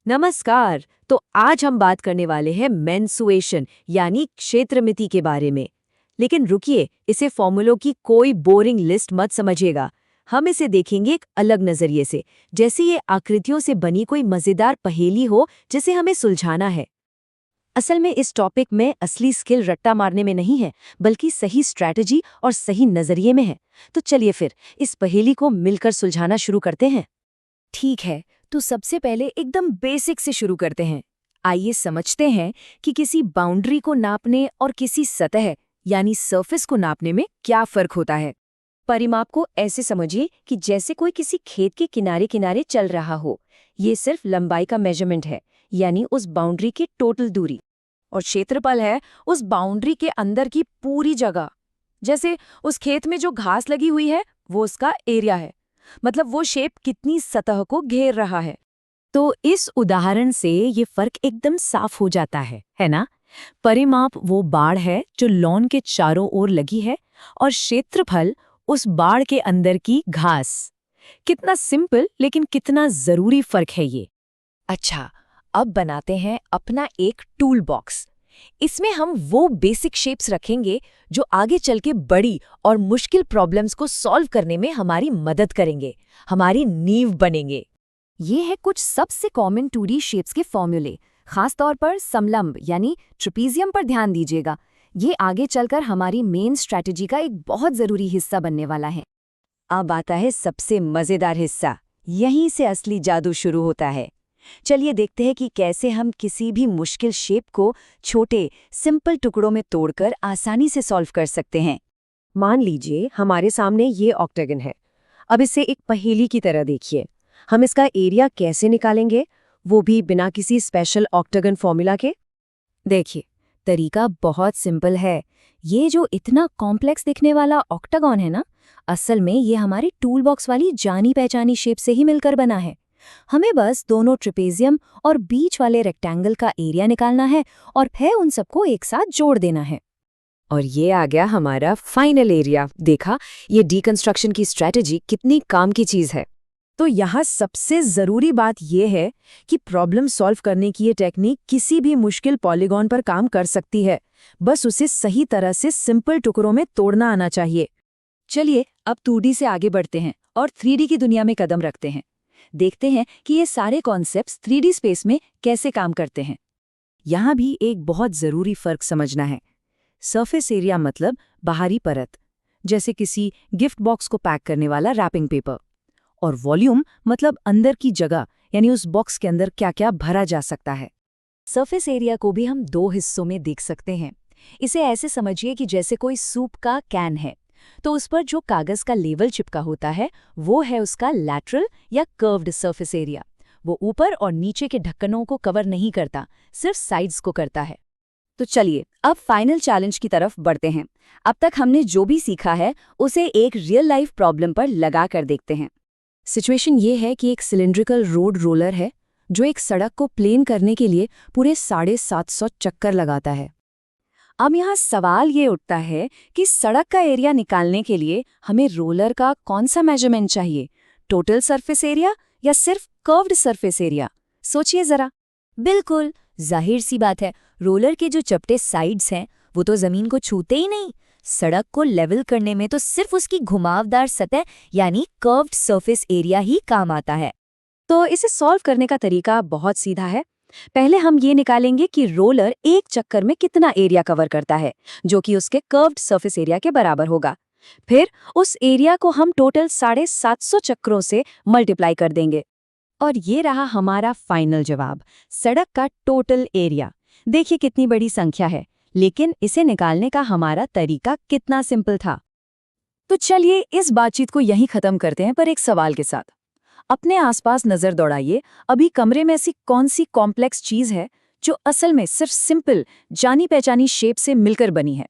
नमस्कार। तो आज हम बात करने वाले हैं मेंस्ट्रुएशन यानी क्षेत्रमिति के बारे में। लेकिन रुकिए, इसे फॉर्मूलों की कोई बोरिंग लिस्ट मत समझिएगा। हम इसे देखेंगे एक अलग नजरिए से, जैसे ये आकृतियों से बनी कोई मजेदार पहेली हो जिसे हमें सुलझाना है। असल में इस टॉपिक में असली स्किल रट्टा मारने में नहीं है, बल्कि सही स्ट्रैटेजी और सही नजरिए में है। तो चलिए फिर इस पहेली को मिलकर सुलझाना शुरू करते हैं। ठीक है, तो सबसे पहले एकदम बेसिक से शुरू करते हैं। आइए समझते हैं कि किसी बाउंड्री को नापने और किसी सतह यानी सरफेस को नापने में क्या फर्क होता है। परिमाप को ऐसे समझिए कि जैसे कोई किसी खेत के किनारे किनारे चल रहा हो। ये सिर्फ लंबाई का मेजरमेंट है, यानी उस बाउंड्री की टोटल दूरी। और क्षेत्रफल है उस बाउंड्री के अंदर की पूरी जगह। जैसे उस खेत में जो घास लगी हुई है वो उसका एरिया है, मतलब वो शेप कितनी सतह को घेर रहा है। तो इस उदाहरण से ये फर्क एकदम साफ हो जाता है ना। परिमाप वो बाड़ है जो लॉन के चारों ओर लगी है, और क्षेत्रफल उस बाड़ के अंदर की घास। कितना सिंपल लेकिन कितना जरूरी फर्क है ये। अच्छा, अब बनाते हैं अपना एक टूल बॉक्स। इसमें हम वो बेसिक शेप्स रखेंगे जो आगे चल के बड़ी और मुश्किल प्रॉब्लम्स को सॉल्व करने में हमारी मदद करेंगे, हमारी नींव बनेंगे। ये है कुछ सबसे कॉमन 2D शेप्स के फॉर्मूले। खास तौर पर समलंब यानी ट्रेपीजियम पर ध्यान दीजिएगा। ये आगे चलकर हमारी मेन स्ट्रैटेजी का एक बहुत जरूरी हिस्सा बनने वाला है। अब आता है सबसे मजेदार हिस्सा। यहीं से असली जादू शुरू होता है। चलिए देखते हैं कि कैसे हम किसी भी मुश्किल शेप को छोटे सिंपल टुकड़ों में तोड़कर आसानी से सॉल्व कर सकते हैं। मान लीजिए हमारे सामने ये ऑक्टागन है। अब इसे एक पहेली की तरह देखिए। हम इसका एरिया कैसे निकालेंगे, वो भी बिना किसी स्पेशल ऑक्टागन फॉर्मूला के। देखिए, तरीका बहुत सिंपल है। ये जो इतना कॉम्प्लेक्स दिखने वाला ऑक्टागन है ना, असल में ये हमारी टूल बॉक्स वाली जानी पहचानी शेप से ही मिलकर बना है। हमें बस दोनों ट्रेपेजियम और बीच वाले रेक्टेंगल का एरिया निकालना है और फिर उन सबको एक साथ जोड़ देना है। और ये आ गया हमारा फाइनल एरिया। देखा, ये डीकंस्ट्रक्शन की स्ट्रैटेजी कितनी काम की चीज है। तो यहाँ सबसे जरूरी बात यह है कि प्रॉब्लम सॉल्व करने की ये टेक्निक किसी भी मुश्किल पॉलीगॉन पर काम कर सकती है। बस उसे सही तरह से सिंपल टुकड़ों में तोड़ना आना चाहिए। चलिए अब 2D से आगे बढ़ते हैं और 3D की दुनिया में कदम रखते हैं। देखते हैं कि ये सारे कॉन्सेप्ट्स 3D स्पेस में कैसे काम करते हैं। यहाँ भी एक बहुत ज़रूरी फ़र्क समझना है। सरफेस एरिया मतलब बाहरी परत, जैसे किसी गिफ्ट बॉक्स को पैक करने वाला रैपिंग पेपर। और वॉल्यूम मतलब अंदर की जगह, यानी उस बॉक्स के अंदर क्या क्या भरा जा सकता है। सरफेस एरिया को भी हम दो हिस्सों में देख सकते हैं। इसे ऐसे समझिए कि जैसे कोई सूप का कैन है, तो उस पर जो कागज का लेवल चिपका होता है वो है उसका लैटरल या कर्व्ड सरफेस एरिया। वो ऊपर और नीचे के ढक्कनों को कवर नहीं करता, सिर्फ साइड्स को करता है। तो चलिए अब फाइनल चैलेंज की तरफ बढ़ते हैं। अब तक हमने जो भी सीखा है उसे एक रियल लाइफ प्रॉब्लम पर लगा कर देखते हैं। सिचुएशन ये है कि एक सिलिंड्रिकल रोड रोलर है जो एक सड़क को प्लेन करने के लिए पूरे 750 चक्कर लगाता है। अब यहाँ सवाल ये उठता है कि सड़क का एरिया निकालने के लिए हमें रोलर का कौन सा मेजरमेंट चाहिए, टोटल सरफेस एरिया या सिर्फ कर्व्ड सरफेस एरिया? सोचिए जरा। बिल्कुल जाहिर सी बात है, रोलर के जो चपटे साइड्स हैं वो तो जमीन को छूते ही नहीं। सड़क को लेवल करने में तो सिर्फ उसकी घुमावदार सतह यानी कर्व्ड सरफेस एरिया ही काम आता है। तो इसे सॉल्व करने का तरीका बहुत सीधा है। पहले हम ये निकालेंगे कि रोलर एक चक्कर में कितना एरिया कवर करता है, जो कि उसके कर्व्ड सरफेस एरिया के बराबर होगा। फिर उस एरिया को हम टोटल 750 चक्रों से मल्टीप्लाई कर देंगे। और ये रहा हमारा फाइनल जवाब, सड़क का टोटल एरिया। देखिए कितनी बड़ी संख्या है, लेकिन इसे निकालने का हमारा तरीका कितना सिंपल था। तो चलिए इस बातचीत को यहीं खत्म करते हैं, पर एक सवाल के साथ। अपने आसपास नजर दौड़ाइए। अभी कमरे में ऐसी कौन सी कॉम्प्लेक्स चीज है जो असल में सिर्फ सिंपल जानी पहचानी शेप से मिलकर बनी है?